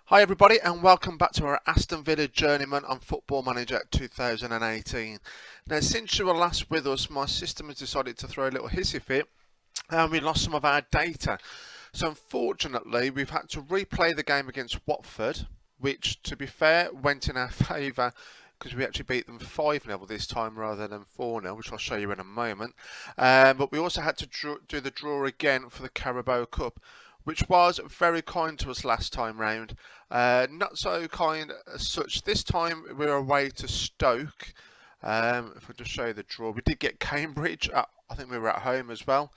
Hi everybody and welcome back to our Aston Villa Journeyman on Football Manager 2018. Now since you were last with us, my system has decided to throw a little hissy fit and we lost some of our data. So unfortunately we've had to replay the game against Watford, which to be fair went in our favour because we actually beat them 5-0 this time rather than 4-0, which I'll show you in a moment. But we also had to do the draw again for the Carabao Cup, which was very kind to us last time round. Not so kind as such. This time we were away to Stoke. If I just show you the draw, we did get Cambridge. I think we were at home as well.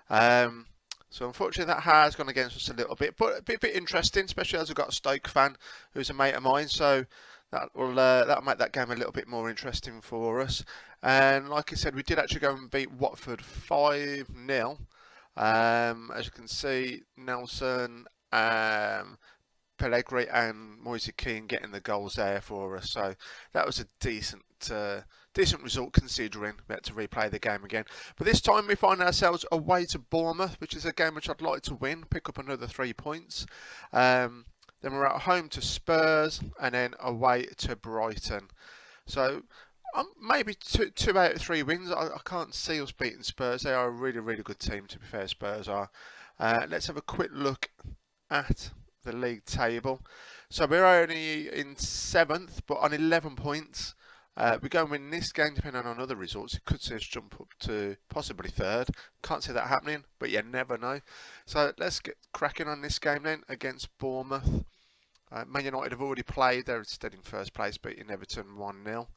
So unfortunately that has gone against us a little bit, but a bit interesting, especially as I've got a Stoke fan who's a mate of mine. So that'll make that game a little bit more interesting for us. And like I said, we did actually go and beat Watford 5-0. As you can see, Nelson, Pellegrini and Moise Kean getting the goals there for us. So that was a decent result considering we had to replay the game again. But this time we find ourselves away to Bournemouth, which is a game which I'd like to win, pick up another 3 points. Then we're at home to Spurs and then away to Brighton. So maybe two out of 3 wins. I can't see us beating Spurs. They are a really, really good team, to be fair, Spurs are. Let's have a quick look at the league table. So we're only in 7th, but on 11 points. We go and win this game, depending on other results. It could see us jump up to possibly 3rd. Can't see that happening, but you never know. So let's get cracking on this game then against Bournemouth. Man United have already played. They're instead in 1st place, beating Everton 1-0.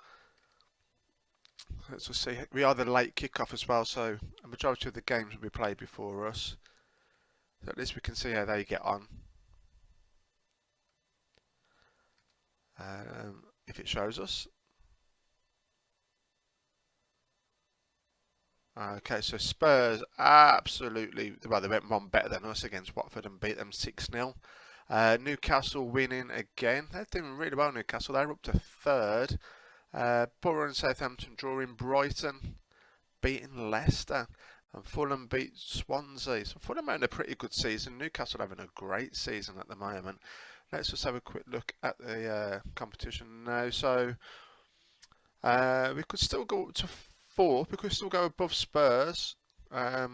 Let's just see. We are the late kickoff as well, so a majority of the games will be played before us. So at least we can see how they get on. If it shows us. Okay, so Spurs absolutely, well, they went one better than us against Watford and beat them 6-0. Newcastle winning again. They're doing really well, Newcastle. They're up to 3rd. Borough and Southampton drawing Brighton, beating Leicester, and Fulham beat Swansea. So Fulham having a pretty good season. Newcastle having a great season at the moment. Let's just have a quick look at the competition now. So we could still go up to 4th. We could still go above Spurs. But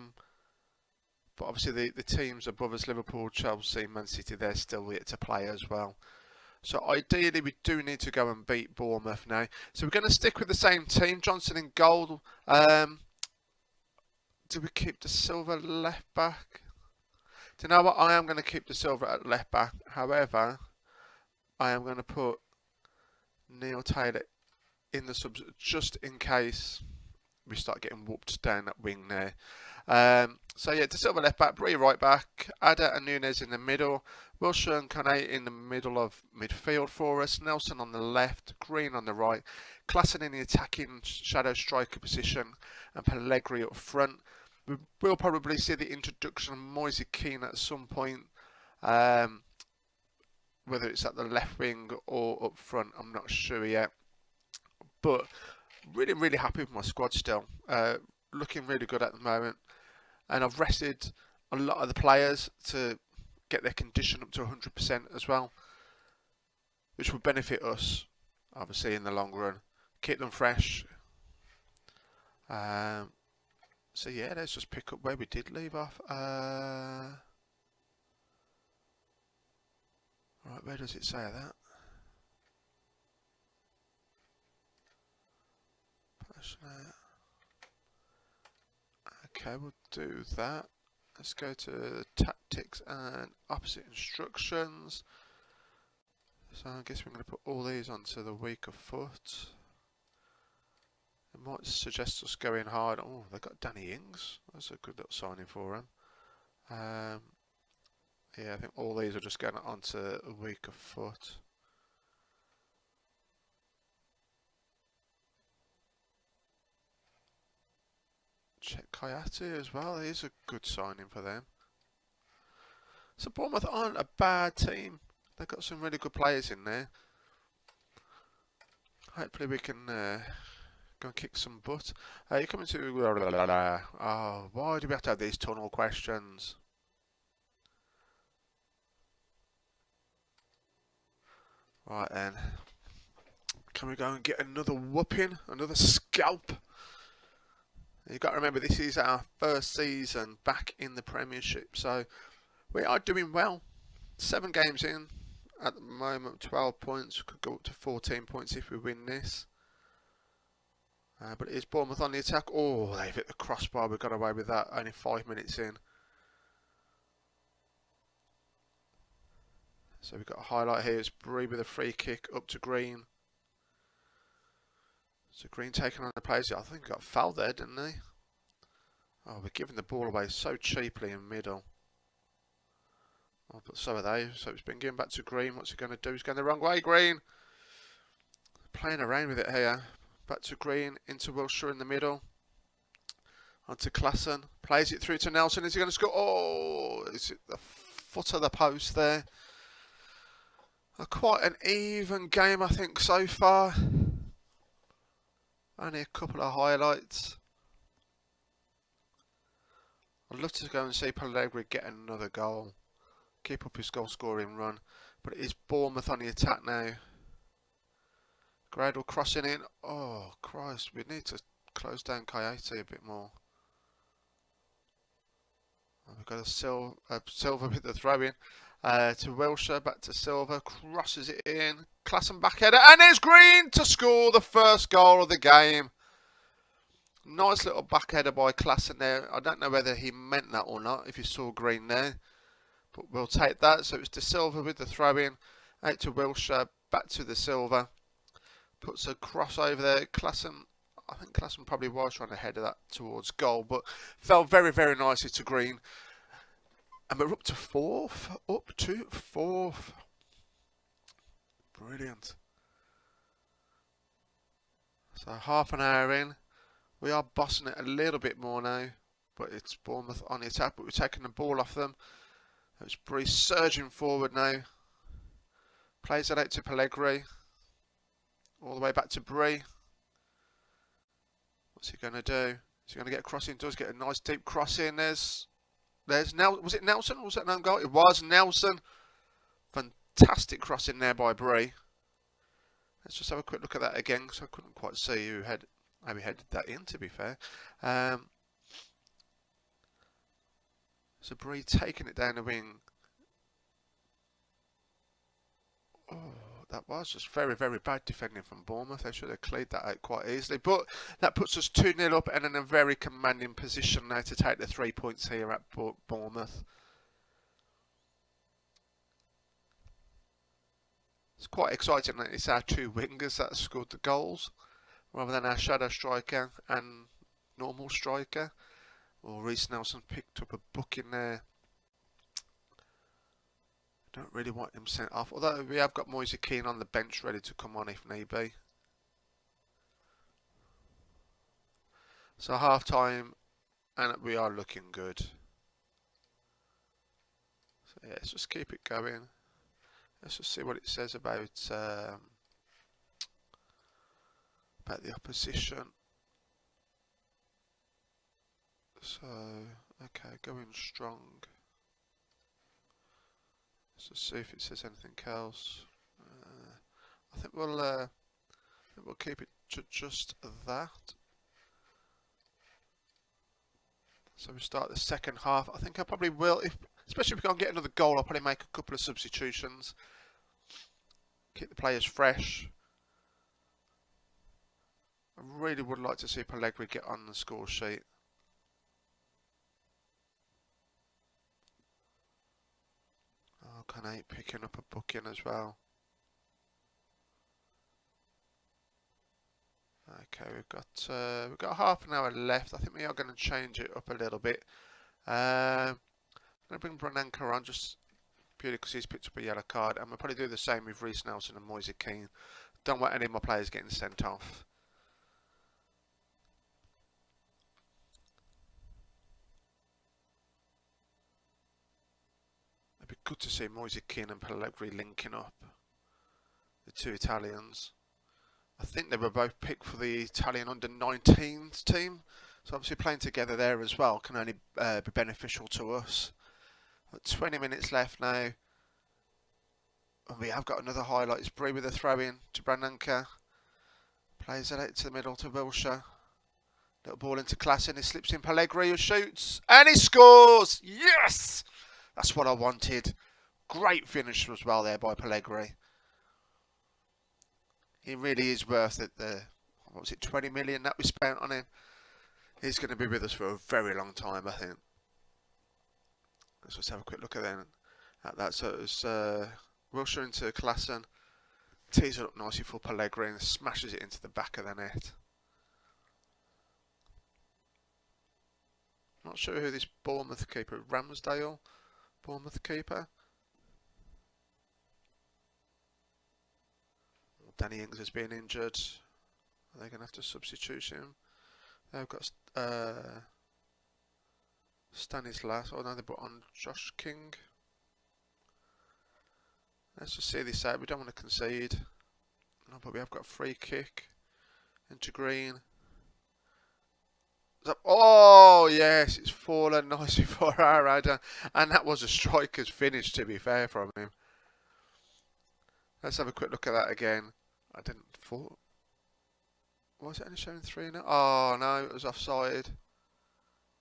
obviously the teams above us, Liverpool, Chelsea, Man City, they're still yet to play as well. So ideally we do need to go and beat Bournemouth now. So we're going to stick with the same team. Johnson in goal. Do we keep the Silva left back? Do you know what? I am going to keep the Silva at left back. However, I am going to put Neil Taylor in the subs just in case we start getting whooped down that wing there. So yeah, De Silva left back, Bree right back, Ada and Nunes in the middle, Wilshere and Kane in the middle of midfield for us, Nelson on the left, Green on the right, Klassen in the attacking shadow striker position, and Pellegrini up front. We will probably see the introduction of Moise Kean at some point, whether it's at the left wing or up front, I'm not sure yet. But really, really happy with my squad still. Looking really good at the moment. And I've rested a lot of the players to get their condition up to 100% as well, which will benefit us, obviously, in the long run. Keep them fresh. So yeah, let's just pick up where we did leave off. Right, where does it say that? Okay, we'll do that. Let's go to tactics and opposite instructions. So I guess we're going to put all these onto the weaker foot. It might suggest us going hard. Oh, they've got Danny Ings. That's a good little signing for him. Yeah, I think all these are just going onto a weaker foot. Check Kayate as well. He's a good signing for them. So Bournemouth aren't a bad team. They've got some really good players in there. Hopefully we can go and kick some butt. You're coming to... Oh, why do we have to have these tunnel questions? Right then. Can we go and get another whooping? Another scalp? You've got to remember, this is our first season back in the Premiership, so we are doing well. 7 games in at the moment, 12 points. Could go up to 14 points if we win this. But it is Bournemouth on the attack. Oh, they've hit the crossbar. We got away with that only 5 minutes in. So we've got a highlight here. It's Bree with a free kick up to Green. So Green taking on the place. I think he got fouled there, didn't he? Oh, we're giving the ball away so cheaply in middle. Oh, but so are they. So it's been given back to Green. What's he going to do? He's going the wrong way, Green. Playing around with it here. Back to Green, into Wilshire in the middle. On to Klassen. Plays it through to Nelson. Is he going to score? Oh, is it the foot of the post there? Quite an even game, I think, so far. Only a couple of highlights. I'd love to go and see Pellegrini get another goal. Keep up his goal scoring run. But it is Bournemouth on the attack now. Gradle crossing in. Oh, Christ. We need to close down Coyote a bit more. We've got a Silva with the throw in. To Wilshire, back to Silva. Crosses it in. Klassen back header. And there's Green to score the first goal of the game. Nice little back header by Klassen there. I don't know whether he meant that or not, if you saw Green there. But we'll take that. So it's to Silva with the throw in. Out to Wilshire. Back to the Silva. Puts a cross over there. Klassen, I think Klassen probably was trying to header that towards goal, but fell very, very nicely to Green. And we're up to 4th. Up to 4th. Brilliant. So half an hour in. We are bossing it a little bit more now. But it's Bournemouth on the attack. But we're taking the ball off them. It's Bree surging forward now. Plays it out to Pellegrini. All the way back to Bree. What's he going to do? Is he going to get a cross in? Does get a nice deep cross in. There's was it Nelson? Or was that an own goal? It was Nelson. Fantastic cross in there by Bree. Let's just have a quick look at that again, because I couldn't quite see how he headed that in, to be fair. So Bree taking it down the wing. Oh, that was just very, very bad defending from Bournemouth. They should have cleared that out quite easily. But that puts us 2-0 up and in a very commanding position now to take the 3 points here at Bournemouth. It's quite exciting that it's our 2 wingers that scored the goals, rather than our shadow striker and normal striker. Well, Reece Nelson picked up a booking there. Don't really want him sent off, although we have got Moise Keane on the bench ready to come on if need be. So half time and we are looking good. So yeah, let's just keep it going. Let's just see what it says about the opposition. So okay, going strong. Let's just see if it says anything else. I think we'll keep it to just that. So we start the second half. I think I probably will, especially if we can't get another goal, I'll probably make a couple of substitutions. Keep the players fresh. I really would like to see Pellegrini get on the score sheet. Oh, Canate picking up a booking as well. Okay, we've got half an hour left. I think we are going to change it up a little bit. I'm going to bring Brananka on just purely because he's picked up a yellow card, and we'll probably do the same with Reece Nelson and Moise Keane. Don't want any of my players getting sent off. It'd be good to see Moise Keane and Pellegrini linking up, the 2 Italians. I think they were both picked for the Italian under-19s team, so obviously playing together there as well can only be beneficial to us. 20 minutes left now. And we have got another highlight. It's Bree with a throw in to Brandanka. Plays it out to the middle to Wilshire. Little ball into Klassen. He slips in Pellegrini, who shoots. And he scores! Yes! That's what I wanted. Great finish as well there by Pellegrini. He really is worth it. What was it, 20 million that we spent on him? He's going to be with us for a very long time, I think. Let's just have a quick look at that. So it was Wilshire into Klassen. Tees it up nicely for Pellegrini and smashes it into the back of the net. Not sure who this Bournemouth keeper, Ramsdale, Bournemouth keeper. Danny Ings has been injured. Are they going to have to substitute him? They've got Stanislas. Oh no, they brought on Josh King. Let's just see this out. We don't want to concede. No, but we have got a free kick into Green. Oh yes, it's fallen nicely for our rider, and that was a striker's finish, to be fair, from him. Let's have a quick look at that again. I didn't thought. Was it only showing 3 now? Oh no, it was offside.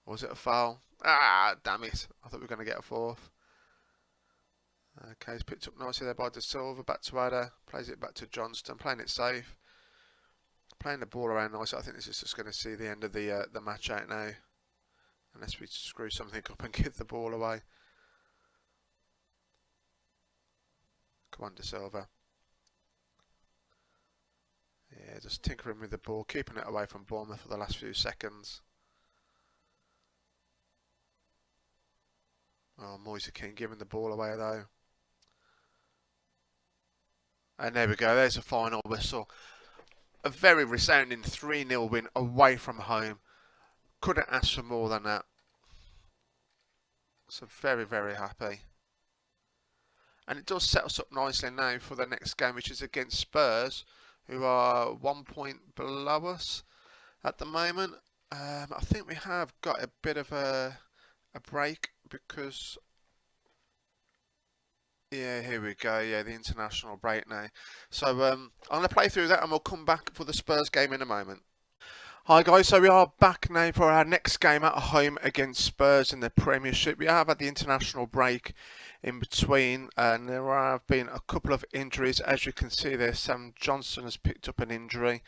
Or was it a foul? Ah, damn it! I thought we were going to get a 4th. Okay, he's picked up nicely there by De Silva. Back to Ada. Plays it back to Johnston. Playing it safe. Playing the ball around nicely. I think this is just going to see the end of the match out now. Unless we screw something up and give the ball away. Come on, De Silva. Yeah, just tinkering with the ball. Keeping it away from Bournemouth for the last few seconds. Oh, Moise Keane giving the ball away though. And there we go, there's a final whistle. A very resounding 3-0 win away from home. Couldn't ask for more than that. So very, very happy. And it does set us up nicely now for the next game, which is against Spurs, who are 1 point below us at the moment. I think we have got a bit of a break because... Yeah, here we go. Yeah, the international break now. So I'm going to play through that and we'll come back for the Spurs game in a moment. Hi guys, so we are back now for our next game at home against Spurs in the Premiership. We have had the international break in between and there have been a couple of injuries. As you can see there, Sam Johnson has picked up an injury.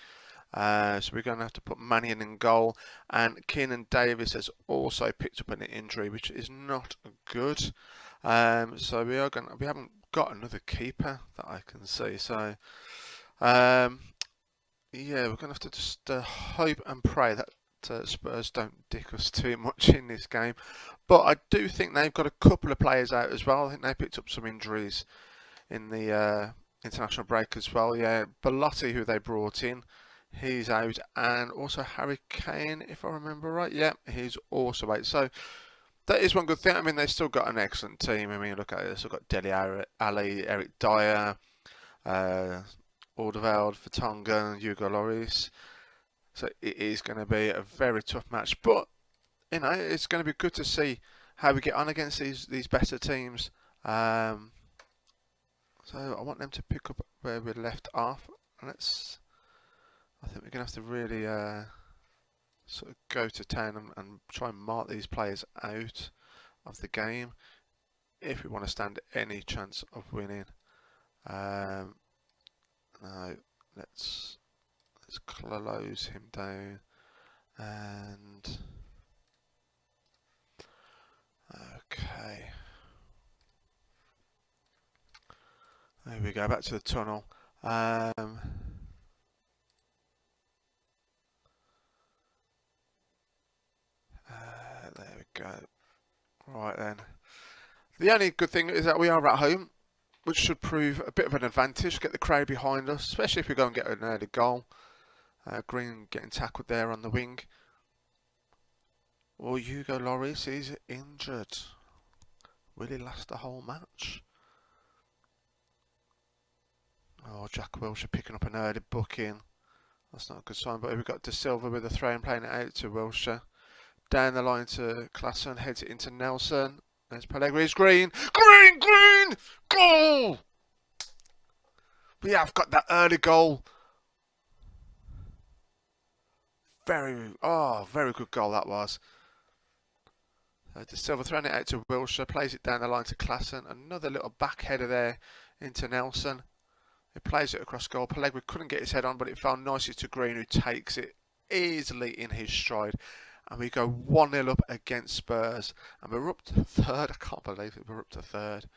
So we're going to have to put Mannion in goal. And Keenan Davis has also picked up an injury, which is not good. So we haven't got another keeper that I can see. So yeah, we're going to have to just hope and pray that Spurs don't dick us too much in this game. But I do think they've got a couple of players out as well. I think they picked up some injuries in the international break as well. Yeah, Belotti, who they brought in, he's out, and also Harry Kane, if I remember right. Yeah, he's also out. So that is one good thing. I mean, they've still got an excellent team. I mean, look at it. They've still got Dele Alli, Eric Dyer, Alderweireld, Vertonghen, Hugo Lloris. So it is going to be a very tough match. But, you know, it's going to be good to see how we get on against these better teams. So I want them to pick up where we left off. I think we're going to have to really sort of go to town and try and mark these players out of the game if we want to stand any chance of winning. Now let's close him down and okay. There we go, back to the tunnel. There we go. Right then. The only good thing is that we are at home, which should prove a bit of an advantage. Get the crowd behind us, especially if we go and get an early goal. Green getting tackled there on the wing. Well, Hugo Lloris is injured. Will he last the whole match? Oh, Jack Wilshere picking up an early booking. That's not a good sign. But we've got De Silva with a throw and playing it out to Wilshere. Down the line to Klassen, heads it into Nelson. There's Pellegrini's Green. Green! Goal! But yeah, I've got that early goal. Very good goal that was. De Silva throwing it out to Wilshere, plays it down the line to Klassen. Another little back header there into Nelson. He plays it across goal. Pellegrini couldn't get his head on, but it fell nicely to Green, who takes it easily in his stride. And we go 1-0 up against Spurs. And we're up to third. I can't believe it. We're up to third.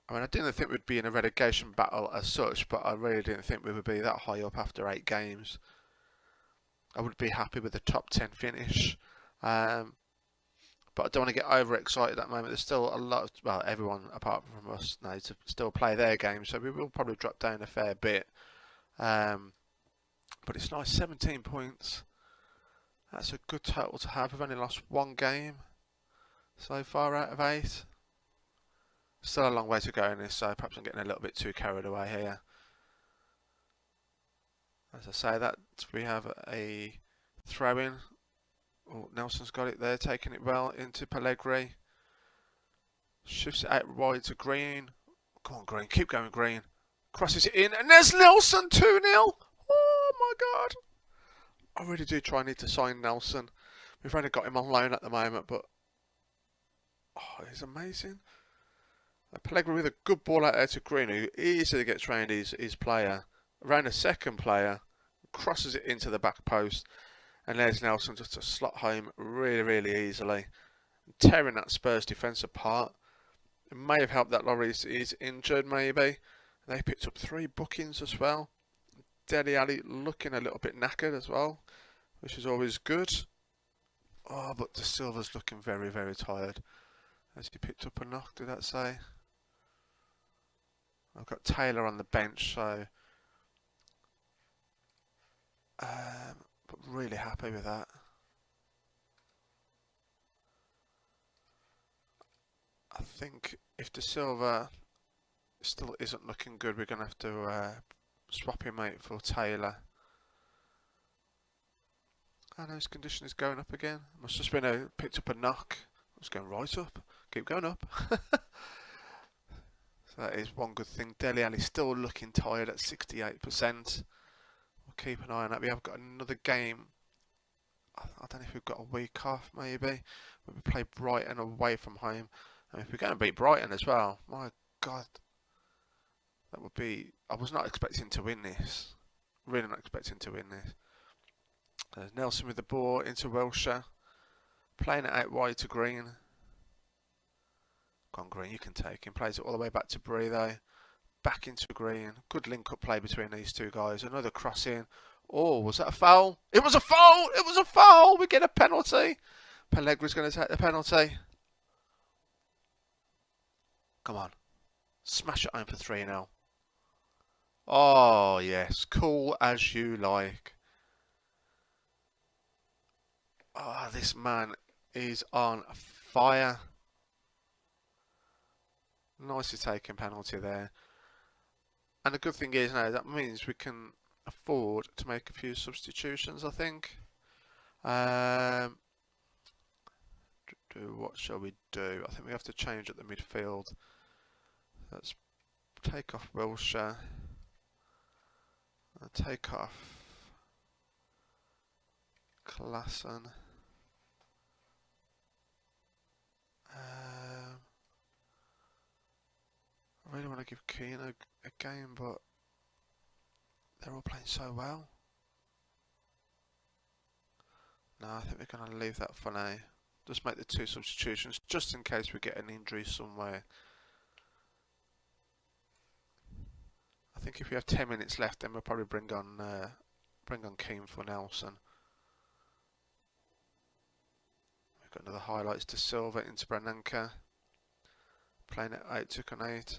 I mean, I didn't think we'd be in a relegation battle as such, but I really didn't think we would be that high up after 8 games. I would be happy with the top 10 finish. But I don't want to get overexcited at the moment. There's still a lot of, well, everyone apart from us now to still play their game, so we will probably drop down a fair bit. But it's nice, 17 points. That's a good total to have. We've only lost 1 game so far out of 8. Still a long way to go in this, so perhaps I'm getting a little bit too carried away here. As I say that, we have a throw-in. Oh, Nelson's got it there, taking it well into Pellegrini. Shifts it out wide to Green. Come on, Green, keep going, Green. Crosses it in, and there's Nelson, 2-0. Oh my God. I really do need to sign Nelson. We've only got him on loan at the moment, but oh, he's amazing. Pellegrini with a good ball out there to Green, who easily gets round his player, around a second player, crosses it into the back post, and there's Nelson just to slot home really easily, tearing that Spurs defence apart. It may have helped that Lloris is injured, maybe. They picked up 3 bookings as well. Dele Alli looking a little bit knackered as well, which is always good. Oh, but De Silva's looking very tired. Has he picked up a knock, did that say? I've got Taylor on the bench, so but really happy with that. I think if De Silva still isn't looking good, we're going to have to swap him out for Taylor. I know his condition is going up again. Must have just been picked up a knock. It's going right up. Keep going up. So that is one good thing. Dele Alli still looking tired at 68%. We'll keep an eye on that. We have got another game. I don't know if we've got a week off, maybe. We play Brighton away from home. And if we're going to beat Brighton as well, my God. That would be... I was not expecting to win this. Really not expecting to win this. There's Nelson with the ball into Wilshere. Playing it out wide to Green. Go on, Green, you can take him. Plays it all the way back to Bree, though. Back into Green. Good link-up play between these two guys. Another cross in. Oh, was that a foul? It was a foul! It was a foul! We get a penalty. Pellegrini's going to take the penalty. Come on. Smash it home for 3-0. Oh, yes. Cool as you like. Oh, this man is on fire. Nicely taken penalty there. And the good thing is now that means we can afford to make a few substitutions, I think. What shall we do? I think we have to change at the midfield. Let's take off Wilshere. And take off Klassen. I really want to give Keane a game, but they're all playing so well. No, I think we're going to leave that for now. Just make the 2 substitutions, just in case we get an injury somewhere. I think if we have 10 minutes left, then we'll probably bring on Keane for Nelson. We've got another highlights to Silva into Brananka. Playing it out to Konate.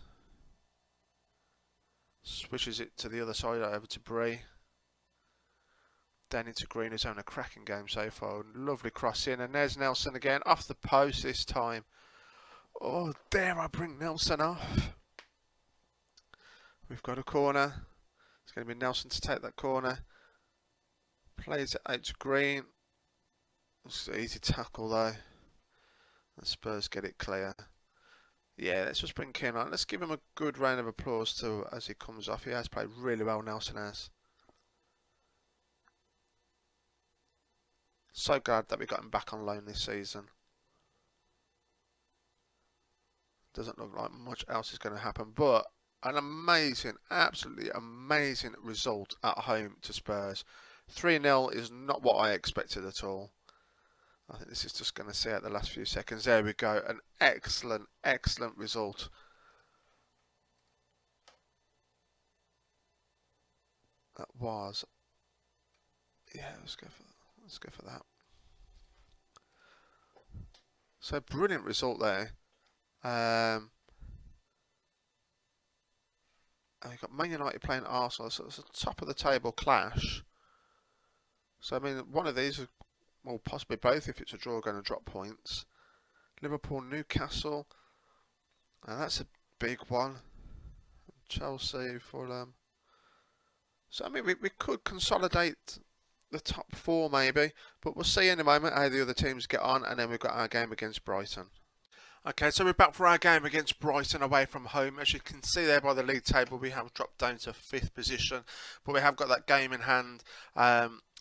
Switches it to the other side over to Bree. Down into Green, who's having a cracking game so far. Lovely cross in, and there's Nelson again, off the post this time. Oh, dare I bring Nelson off. We've got a corner. It's going to be Nelson to take that corner. Plays it out to Green. It's an easy tackle though. The Spurs get it clear. Yeah, let's just bring Keane on. Let's give him a good round of applause too as he comes off. He has played really well, Nelson has. So glad that we got him back on loan this season. Doesn't look like much else is going to happen, but an amazing, absolutely amazing result at home to Spurs. 3-0 is not what I expected at all. I think this is just going to see out the last few seconds. There we go. An excellent, excellent result. That was. Yeah, let's go for that. So brilliant result there. And we've got Man United playing Arsenal, so it's a top of the table clash. So I mean, one of these, well, possibly both, if it's a draw, going to drop points. Liverpool, Newcastle, and that's a big one. Chelsea, Fulham. So I mean, we could consolidate the top four maybe, but we'll see in a moment how the other teams get on, and then we've got our game against Brighton. Okay, so we're back for our game against Brighton away from home. As you can see there by the league table, we have dropped down to 5th position, but we have got that game in hand.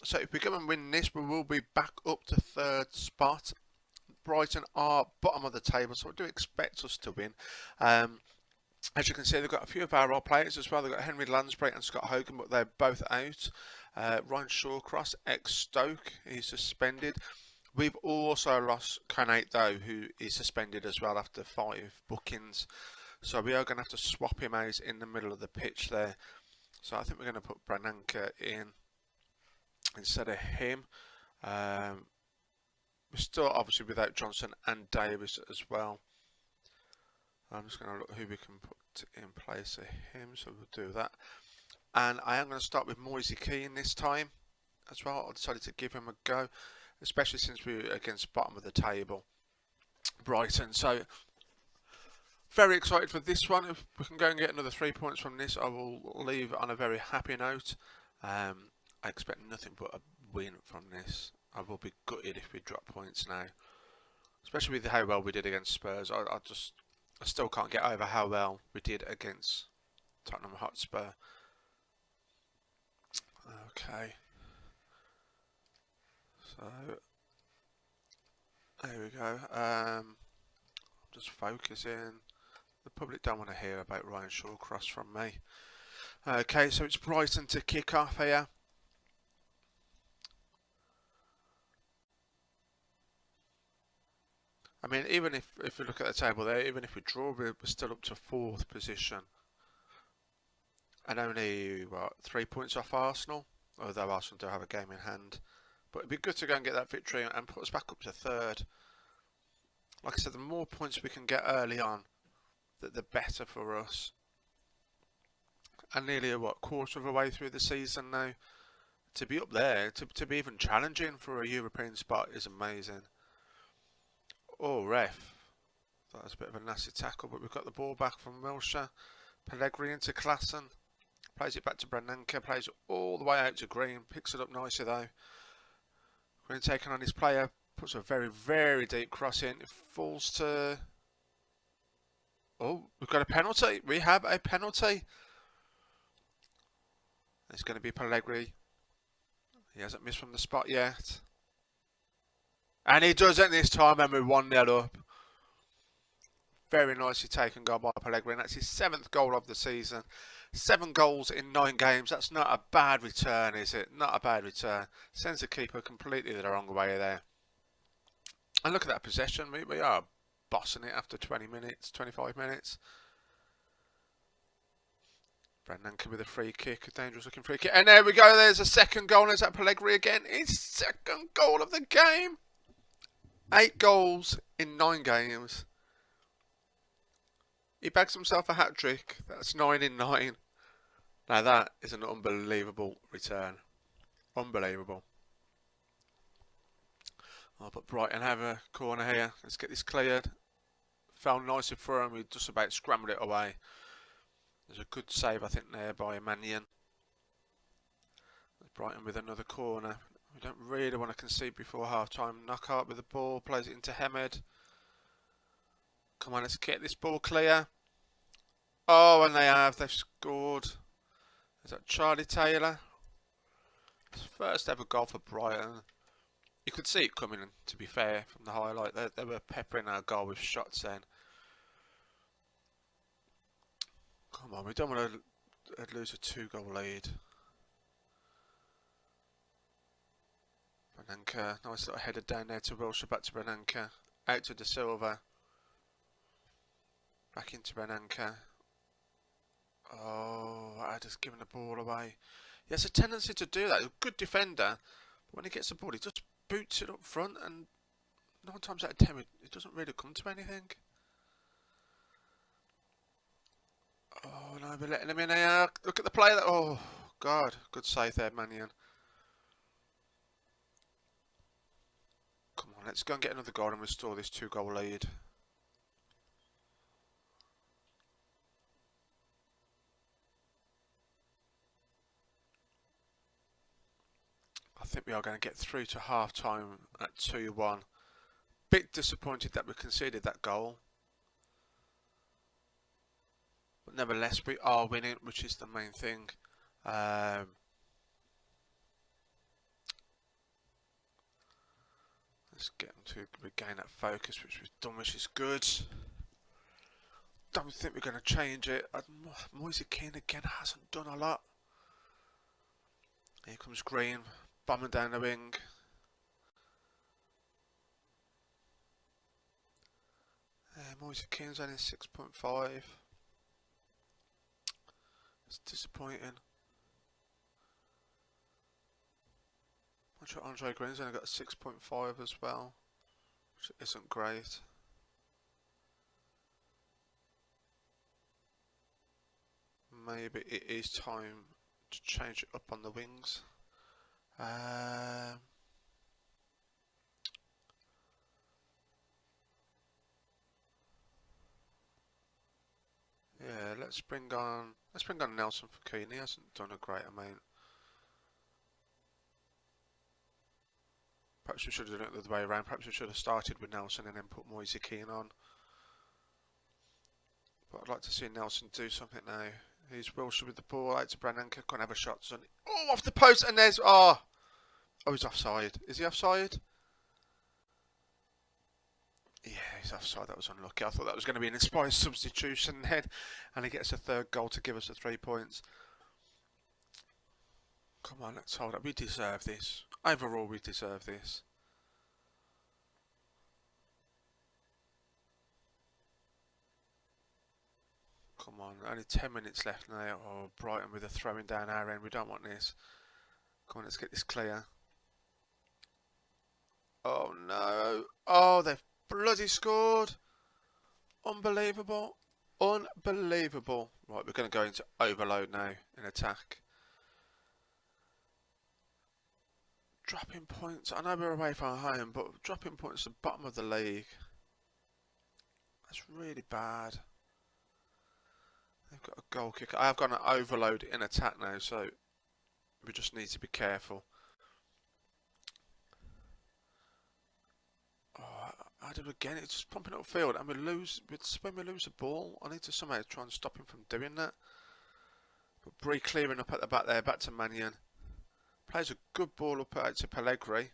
So if we go and win this, we will be back up to 3rd spot. Brighton are bottom of the table, so I do expect us to win. As you can see, they've got a few of our old players as well. They've got Henry Lansbury and Scott Hogan, but they're both out. Ryan Shawcross, ex-Stoke, he's suspended. We've also lost Kanate though, who is suspended as well after 5 bookings. So we are going to have to swap him out in the middle of the pitch there. So I think we're going to put Brananka in instead of him. We're still obviously without Johnson and Davis as well. I'm just going to look who we can put in place of him, so we'll do that. And I am going to start with Moise Keane this time as well. I decided to give him a go, especially since we're against bottom of the table, Brighton. So very excited for this one. If we can go and get another 3 points from this, I will leave on a very happy note. I expect nothing but a win from this. I will be gutted if we drop points now, especially with how well we did against Spurs. I still can't get over how well we did against Tottenham Hotspur. Okay. So, there we go. Just focusing. The public don't want to hear about Ryan Shawcross from me. Okay, so it's Brighton to kick off here. I mean, even if we look at the table there, even if we draw, we're still up to 4th position. And only, what, 3 points off Arsenal? Although Arsenal do have a game in hand. But it'd be good to go and get that victory and put us back up to 3rd. Like I said, the more points we can get early on, the better for us. And nearly, what, quarter of a way through the season now. To be up there, to be even challenging for a European spot is amazing. Oh, ref. That was a bit of a nasty tackle, but we've got the ball back from Wilshere. Pellegrini into Klassen. Plays it back to Brananka. Plays it all the way out to Green. Picks it up nicely though. Green taking on his player. Puts a very, very deep cross in. It falls to... Oh, we've got a penalty. We have a penalty. It's going to be Pellegrini. He hasn't missed from the spot yet. And he does it this time, and we're 1-0 up. Very nicely taken goal by Pellegrini. That's his 7th goal of the season. 7 goals in 9 games. That's not a bad return, is it? Not a bad return. Sends the keeper completely the wrong way there. And look at that possession. We are bossing it after 20 minutes, 25 minutes. Brananka with a free kick, a dangerous looking free kick. And there we go. There's a 2nd goal. There's that Pellegrini again. His 2nd goal of the game. 8 goals in 9 games. He bags himself a hat-trick. That's 9 in 9. Now that is an unbelievable return. Unbelievable. Oh, but Brighton have a corner here. Let's get this cleared. Fell nicely for him. We just about scrambled it away. There's a good save, I think, there by Mannion. Brighton with another corner. We don't really want to concede before half-time. Knockout with the ball. Plays it into Hamed. Come on, let's get this ball clear. Oh, and they have. They've scored. Is that Charlie Taylor? His first ever goal for Brighton. You could see it coming, to be fair, from the highlight. They were peppering our goal with shots then. Come on, we don't want to lose a 2-goal lead. Bernanke, nice little header down there to Wilshere, back to Bernanke. Out to De Silva. Back into Bernanke. Oh, I just given the ball away. He has a tendency to do that. He's a good defender. But when he gets the ball, he just boots it up front, and 9 times out of 10, it doesn't really come to anything. Oh no, we're letting him in here. Look at the play. Oh God, good save there, Mannion. Come on, let's go and get another goal and restore this 2-goal lead. I think we are going to get through to half time at 2-1. Bit disappointed that we conceded that goal. But nevertheless, we are winning, which is the main thing. Let's get them to regain that focus, which we've done, which is good. Don't think we're going to change it. Moise Kean again hasn't done a lot. Here comes Green, bombing down the wing. Moise Kean's only 6.5. It's disappointing. I'm sure Andre Green's only got 6.5 as well, which isn't great. Maybe it is time to change it up on the wings. Yeah, let's bring on Nelson for Keane. He hasn't done a great amount. Perhaps we should have done it the other way around. Perhaps we should have started with Nelson and then put Moise Kean on. But I'd like to see Nelson do something now. He's Wilshere with the ball out to Bernanke. Can't have a shot. Oh, off the post, and there's oh, he's offside. Is he offside? Yeah, he's offside. That was unlucky. I thought that was going to be an inspired substitution then, and he gets a 3rd goal to give us the 3 points. Come on, let's hold up. We deserve this. Overall, we deserve this. Come on, only 10 minutes left now. Oh, Brighton with a throwing down our end. We don't want this. Come on, let's get this clear. Oh no. Oh, they've bloody scored. Unbelievable. Unbelievable. Right, we're going to go into overload now in attack. Dropping points. I know we're away from home, but dropping points at the bottom of the league. That's really bad. They've got a goal kicker. I have got an overload in attack now, so we just need to be careful. Oh, I did it again. It's just pumping upfield, and when we lose the ball, I need to somehow try and stop him from doing that. But Bree clearing up at the back there, back to Mannion. Plays a good ball up out to Pellegrini.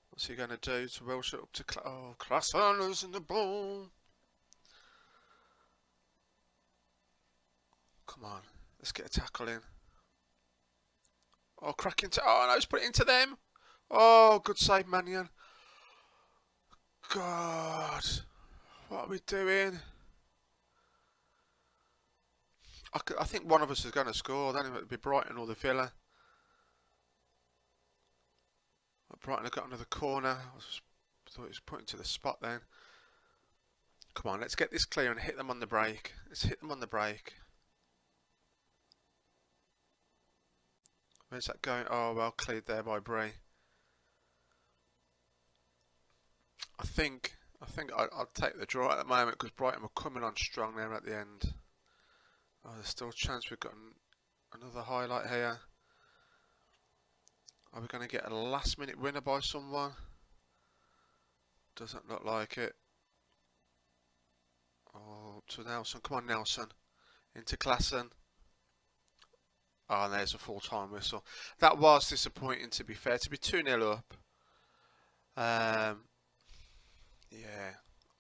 What's he going to do to Wilshere? Up to Klassen losing the ball. Come on, let's get a tackle in. Oh, cracking oh no, he's put it into them. Oh, good save, Mannion. God, what are we doing? I think one of us is going to score. Then it would be Brighton or the Villa. Brighton have got another corner. I thought he was putting to the spot then. Come on, let's get this clear and hit them on the break. Let's hit them on the break. Where's that going? Oh, well cleared there by Bree. I think I'll take the draw at the moment because Brighton were coming on strong there at the end. Oh, there's still a chance we've got another highlight here. Are we going to get a last minute winner by someone? Doesn't look like it. Up to Nelson. Come on, Nelson. Into Klassen. Oh, and there's a full-time whistle. That was disappointing, to be fair. To be 2-0 up. Yeah,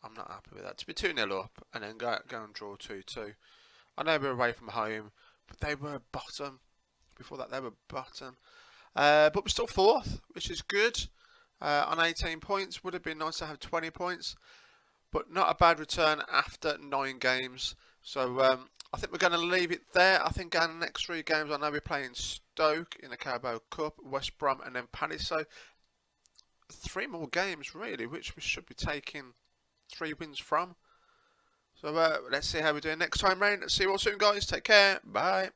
I'm not happy with that. To be 2-0 up and then go and draw 2-2. I know we're away from home, but they were bottom. Before that, they were bottom. But we're still 4th, which is good. On 18 points. Would have been nice to have 20 points. But not a bad return after 9 games. So I think we're going to leave it there. I think our next 3 games, I know we're playing Stoke in the Carabao Cup, West Brom and then Palace. So 3 more games really, which we should be taking 3 wins from. So let's see how we're doing next time round. See you all soon, guys. Take care. Bye.